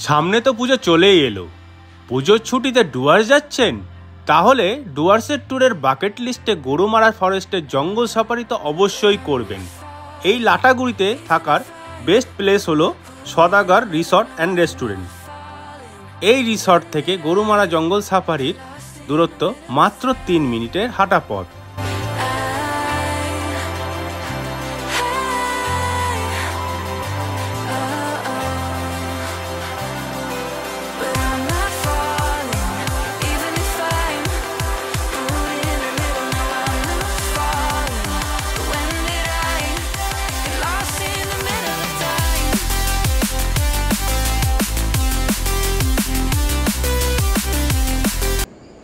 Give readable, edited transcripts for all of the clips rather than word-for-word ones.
সামনে তো পুজো চলেই এলো। পুজোর ছুটিতে ডুয়ার্স যাচ্ছেন? তাহলে ডুয়ার্সের ট্যুরের বাকেট লিস্টে গরুমারা ফরেস্টের জঙ্গল সাফারি তো অবশ্যই করবেন। এই লাটাগুড়িতে থাকার বেস্ট প্লেস হলো সদাগর রিসর্ট অ্যান্ড রেস্টুরেন্ট। এই রিসর্ট থেকে গরুমারা জঙ্গল সাফারির দূরত্ব মাত্র 3 মিনিটের হাঁটা পথ।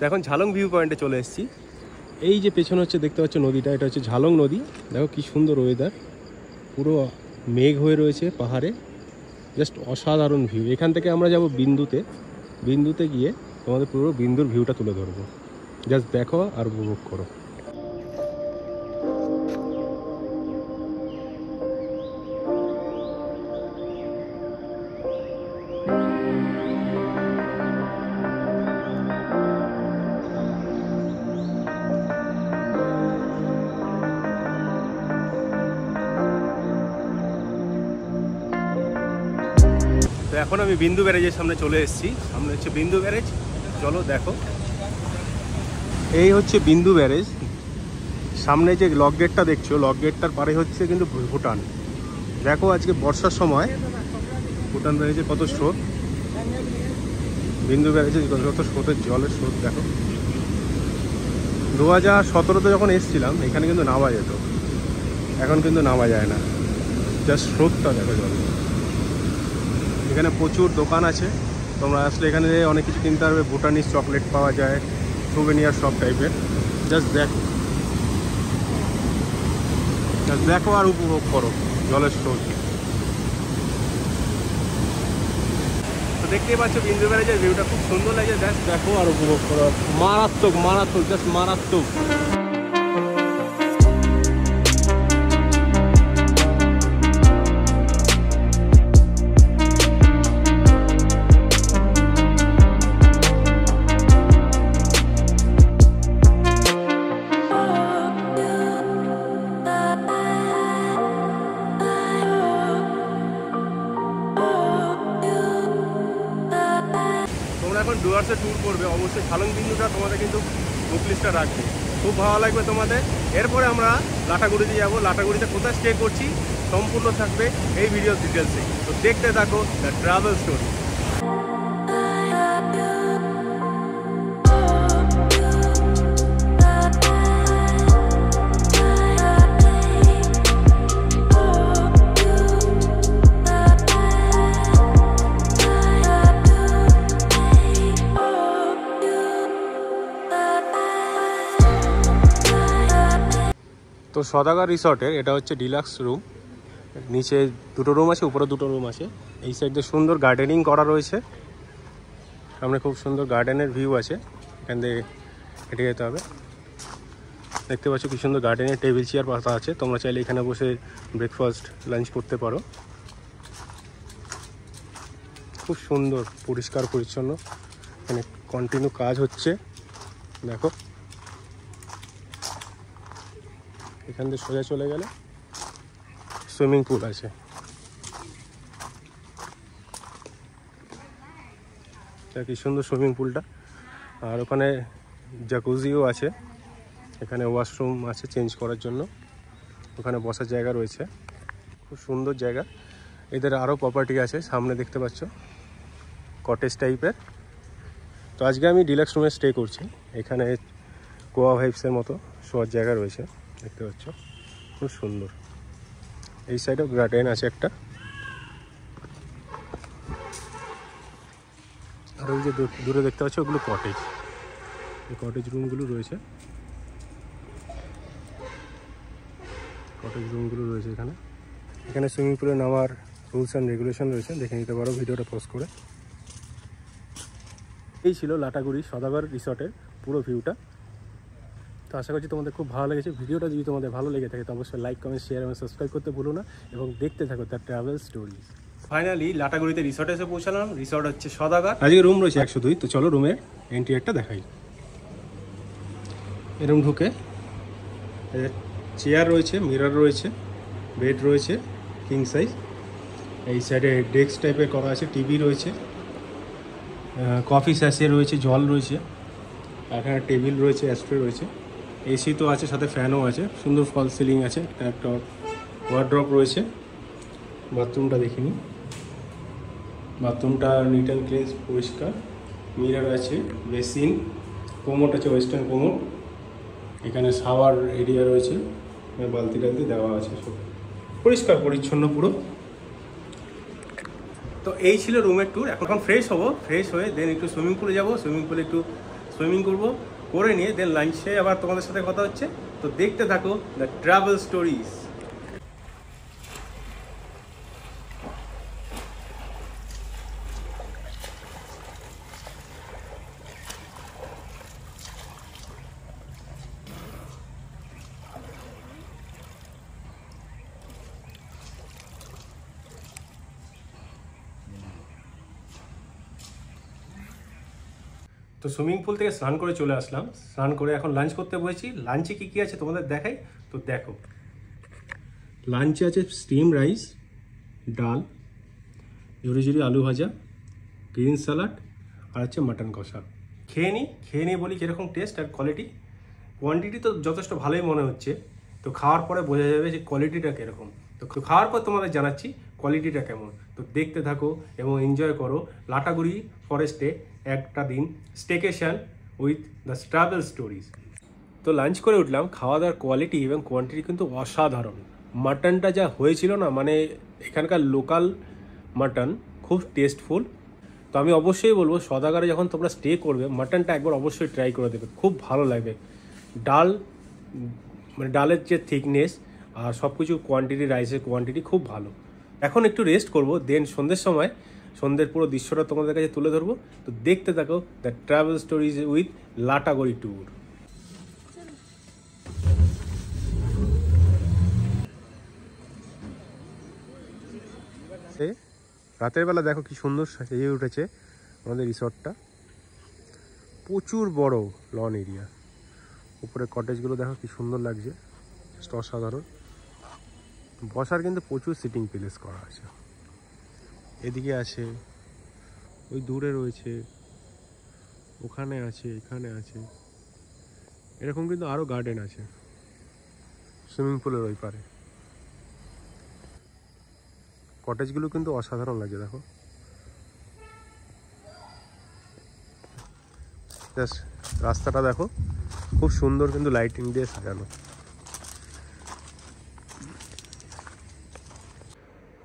এখন ঝালং ভিউ পয়েন্টে চলে এসেছি। এই যে পেছনে হচ্ছে দেখতে পাচ্ছ নদীটা, এটা হচ্ছে ঝালং নদী। দেখো কি সুন্দর ওয়েদার, পুরো মেঘ হয়ে রয়েছে পাহাড়ে, জাস্ট অসাধারণ ভিউ। এখান থেকে আমরা যাব বিন্দুতে গিয়ে তোমাদের পুরো বিন্দুর ভিউটা তুলে ধরবো। জাস্ট দেখো আর উপভোগ করো। তো এখন আমি বিন্দু ব্যারেজের সামনে চলে এসেছি। সামনে হচ্ছে বিন্দু ব্যারেজ, চলো দেখো। এই হচ্ছে বিন্দু ব্যারেজ। সামনে যে লক গেটটা দেখছো, লক গেটটার পারে হচ্ছে কিন্তু ভুটান। দেখো আজকে বর্ষার সময় ভুটান ব্যারেজে কত স্রোত, বিন্দু ব্যারেজে কত স্রোতের জলের স্রোত দেখো। 2017-তে যখন এসেছিলাম এখানে কিন্তু নামা যেত, এখন কিন্তু নামা যায় না। জাস্ট স্রোতটা দেখো জল। এখানে প্রচুর দোকান আছে, তোমরা আসলে এখানে অনেক কিছু কিনতে পারবে। ভুটানিজ চকলেট পাওয়া যায়, সুভেনিয়ার সব টাইপের। জাস্ট দেখো আর উপভোগ করো জলের স্রোত। তো দেখতেই পাচ্ছ বিন্দু ব্যারেজের ভিউটা খুব সুন্দর লাগে। জাস্ট দেখো আর উপভোগ করো। মারাত্মক মারাত্মক, জাস্ট মারাত্মক। এখন ডুয়ার্সে ট্যুর করবে, অবশ্যই ঝালং বিন্দুটা তোমাদের কিন্তু বুক লিস্টটা রাখবে, খুব ভালো লাগবে তোমাদের। এরপরে আমরা লাটাগুড়িতে যাব। লাটাগুড়িতে কোথায় স্টে করছি সম্পূর্ণ থাকবে এই ভিডিও ডিটেলসে। তো দেখতে থাকো দ্য ট্রাভেল স্টোরি। তো সদাগর রিসর্টের এটা হচ্ছে ডিলাক্স রুম। নিচে 2টো রুম আছে, উপরে 2টো রুম আছে। এই সাইডে সুন্দর গার্ডেনিং করা রয়েছে, সামনে খুব সুন্দর গার্ডেনের ভিউ আছে। এখান থেকে হেঁটে যেতে হবে। দেখতে পাচ্ছ কি সুন্দর গার্ডেনের টেবিল চেয়ার পাতা আছে, তোমরা চাইলে এখানে বসে ব্রেকফাস্ট লাঞ্চ করতে পারো। খুব সুন্দর পরিষ্কার পরিচ্ছন্ন, এখানে কন্টিনিউ কাজ হচ্ছে দেখো। এখান থেকে সোজা চলে গেলে সুইমিং পুল আছে। কি সুন্দর সুইমিং পুলটা। আর ওখানে জাকুজিও আছে, এখানে ওয়াশরুম আছে চেঞ্জ করার জন্য, ওখানে বসার জায়গা রয়েছে। খুব সুন্দর জায়গা। এদের আরও প্রপার্টি আছে সামনে দেখতে পাচ্ছ, কটেজ টাইপের। তো আজকে আমি ডিলাক্স রুমে স্টে করছি। এখানে গোয়া ভাইবসের মতো শোয়ার জায়গা রয়েছে দেখতে পাচ্ছ, খুব সুন্দর। এই সাইডেও গার্ডেন আছে একটা। আর ওই যে দূরে দেখতে পাচ্ছ ওগুলো কটেজ, এই কটেজ রুমগুলো রয়েছে। এখানে সুইমিং পুলে নামার রুলস অ্যান্ড রেগুলেশন রয়েছে, দেখে নিতে পারো ভিডিওটা পজ করে। এই ছিল লাটাগুড়ি সদাগর রিসর্টের পুরো ভিউটা। তো আশা করছি তোমাদের খুব ভালো লেগেছে। ভিডিওটা যদি তোমাদের ভালো লেগে থাকে তো অবশ্যই লাইক, কমেন্ট, শেয়ার এবং সাবস্ক্রাইব করতে ভুলো না, এবং দেখতে থাকো দ্য ট্রাভেল স্টোরিজ। ফাইনালি লাটাগুড়িতে রিসর্টে এসে পৌঁছালাম। রিসর্ট হচ্ছে সদাগর। আজকে রুম রয়েছে 102। তো চলো রুমের ইন্টেরিয়রটা দেখাই। এরকম ঢুকে চেয়ার রয়েছে, মিরর রয়েছে, বেড রয়েছে কিং সাইজ। এই সাইডে ডেস্ক টাইপের করা আছে, টিভি রয়েছে, কফি স্যাশে রয়েছে, জল রয়েছে, এখানে টেবিল রয়েছে, অ্যাস্ট্রে রয়েছে, এসি তো আছে, সাথে ফ্যানও আছে, সুন্দর ফল সিলিং আছে, একটা ওয়ার্ড্রপ রয়েছে। বাথরুমটা দেখিনি, বাথরুমটা নিট অ্যান্ড ক্লিন, পরিষ্কার, মিরর আছে, বেসিন, কোমোট আছে, ওয়েস্টার্ন কোমোট, এখানে শাওয়ার এরিয়া রয়েছে, বালতি টালতি দেওয়া আছে, সব পরিষ্কার পরিচ্ছন্ন পুরো। তো এই ছিল রুমের ট্যুর। এখন ফ্রেশ হবো, ফ্রেশ হয়ে দেন একটু সুইমিং পুলে যাবো, সুইমিং পুলে একটু সুইমিং করবো, করে নিয়ে দেন লাঞ্চে আবার তোমাদের সাথে কথা হচ্ছে। তো দেখতে থাকো দ্য ট্রাভেল স্টোরিজ। তো সুইমিং পুল থেকে স্নান করে চলে আসলাম, স্নান করে এখন লাঞ্চ করতে বসেছি। লাঞ্চে কী কী আছে তোমাদের দেখাই। তো দেখো, লাঞ্চে আছে স্টিম রাইস, ডাল, ঝুরি ঝুরি আলু ভাজা, গ্রিন স্যালাড, আর হচ্ছে মাটন কষা। খেয়ে নিই বলি কীরকম টেস্ট আর কোয়ালিটি। কোয়ান্টিটি তো যথেষ্ট ভালোই মনে হচ্ছে, তো খাওয়ার পরে বোঝা যাবে যে কোয়ালিটিটা কীরকম। তো খাওয়ার পর তোমাদের জানাচ্ছি কোয়ালিটিটা কেমন। তো দেখতে থাকো এবং এনজয় করো লাটাগুড়ি ফরেস্টে একটা দিন staycation with the travel stories. তো লাঞ্চ করে উঠলাম, খাওয়া দাওয়ার কোয়ালিটি এবং কোয়ান্টিটি কিন্তু অসাধারণ। মাটনটা যা হয়েছিল না, মানে এখানকার লোকাল মাটন, খুব টেস্টফুল। তো আমি অবশ্যই বলবো সদাগরে যখন তোমরা স্টে করবে, মাটনটা একবার অবশ্যই ট্রাই করে দেবে, খুব ভালো লাগবে। ডাল, মানে ডালের যে থিকনেস আর সব কিছু কোয়ান্টিটি, রাইসের কোয়ান্টিটি খুব ভালো। এখন একটু রেস্ট করবো, দেন সন্ধ্যের সময় সন্ধ্যের পুরো দৃশ্যটা তোমাদের কাছে তুলে ধরবো। তো দেখতে থাকো the travel stories with Lataguri tour. রাতের বেলা দেখো কি সুন্দর সেজে উঠেছে আমাদের রিসর্টটা, প্রচুর বড় লন এরিয়া, উপরে কটেজগুলো দেখো কি সুন্দর লাগছে, অসাধারণ। বসার কিন্তু প্রচুর সিটিং প্লেস করা আছে, এদিকে আছে, ওই দূরে রয়েছে, ওখানে আছে, এখানে আছে, এরকম কিন্তু আরও গার্ডেন আছে সুইমিং পুলের ওই পারে। কটেজগুলো কিন্তু অসাধারণ লাগে, দেখো জাস্ট রাস্তাটা দেখো, খুব সুন্দর কিন্তু লাইটিং দিয়ে সাজানো।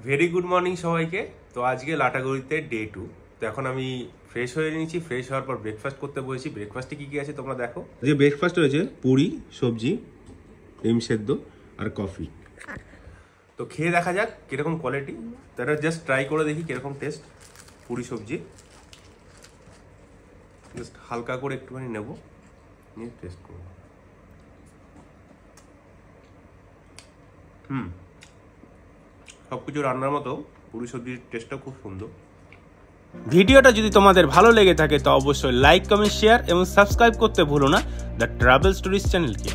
ভেরি গুড মর্নিং সবাইকে। তো আজকে লাটাগুড়িতে ডে 2। তো এখন আমি ফ্রেশ হয়ে নিয়েছি, ফ্রেশ হওয়ার পর ব্রেকফাস্ট করতে বসেছি। ব্রেকফাস্টে কী কী আছে তোমরা দেখো। যে ব্রেকফাস্ট রয়েছে পুরি, সবজি, ডিম সেদ্ধ আর কফি। তো খেয়ে দেখা যাক কীরকম কোয়ালিটি। তো এটা জাস্ট ট্রাই করে দেখি কীরকম টেস্ট। পুরি সবজি জাস্ট হালকা করে একটুখানি নেব, নিয়ে টেস্ট করব। সব কিছু রান্নার মতো পুরি সবজির টেস্টটা খুব সুন্দর। ভিডিওটা যদি তোমাদের ভালো লেগে থাকে তো অবশ্যই লাইক, কমেন্ট, শেয়ার এবং সাবস্ক্রাইব করতে ভুলো না দ্য ট্রাভেল স্টোরিজ চ্যানেলকে।